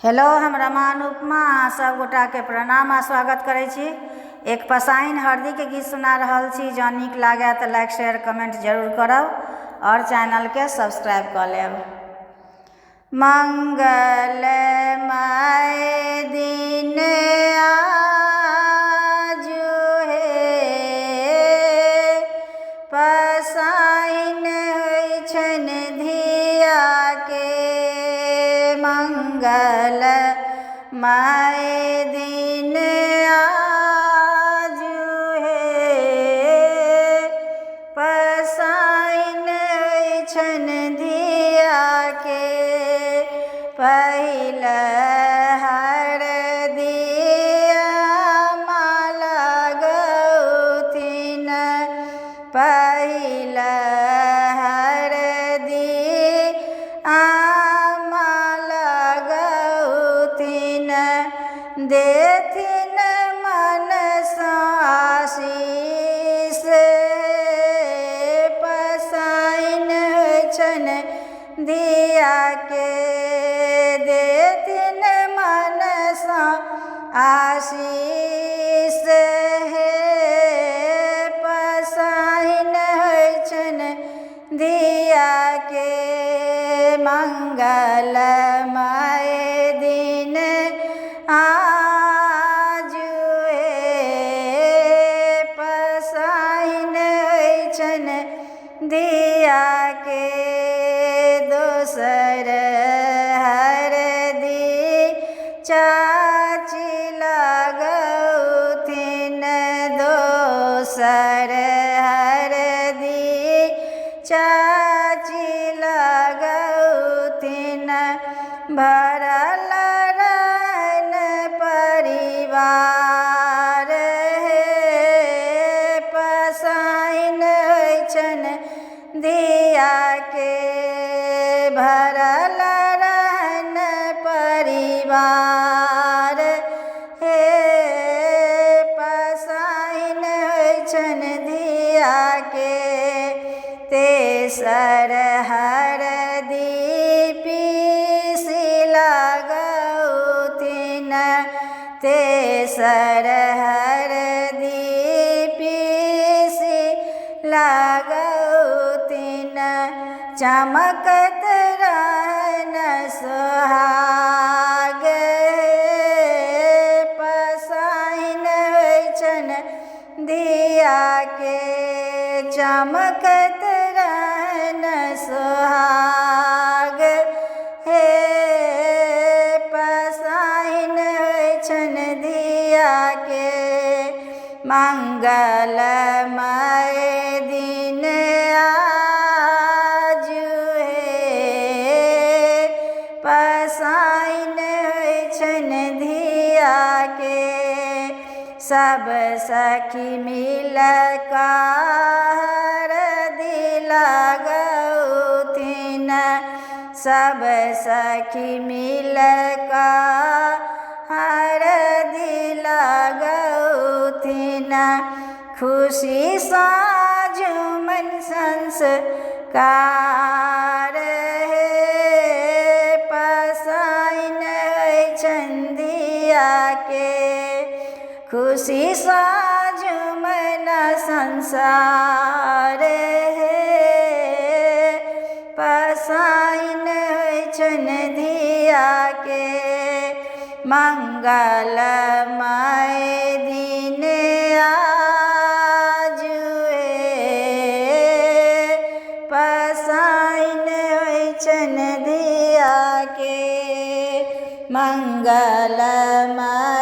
Hello, हम रमा अनुपमा सब गोटा के प्रणाम आ स्वागत करै छी। एक पसाइन हरदी के गीत सुना रहल छी। जँ नीक लागे तो लाइक शेयर कमेंट जरूर करब और चैनल के सब्सक्राइब कर लेब। मंगलमय दिन आजु हे, पसाइन होइ छनि धिया के। मंगलमय दिन आजु हे, पसाइन होइ छनि धिया के। पहिल हरदिया माला गौथिन, पहिल हरदिया माला गौथिन। देथिन मनसँ आशीष, पसाइन होइ छनि धिया के। देथिन मनसँ आशीष हे, पसाइन होइ छनि धिया के। मंगलमय दिन आजु हे, पसाइन होइ छनि धिया के। दोसर हरदि चाची लगौथिन, दोसर हरदि चाची लगौथिन। भरल रहन परिवार हे, पसाइन होइ छनि धिया के। भरल रहन परिवार हे, पसाइन होइ छनि धिया के। तेसर हरदि पीसी लगौथिन, तेसर हरदि पीसी लगौथिन। चमकत रहन सोहाग हे, पसाइन होइ छनि धिया के। चमकत रहन सोहाग हे, पसाइन होइ छनि धिया के। मंगलमय दिन आजु हे, पसाइन होइ छनि धिया के। सब सखी मिल हरदि लगौथिन, सब सखी मिल हरदि लगौथिन। खुशी सँ झूमन संस्कार हे, पसाइन होइ छनि धिया के। खुशी सँ झूमन संसार हे, पसाइन होइ छनि धिया के। मंगलमय दिन आजु हे, पसाइन होइ छनि धिया के। मंगलमय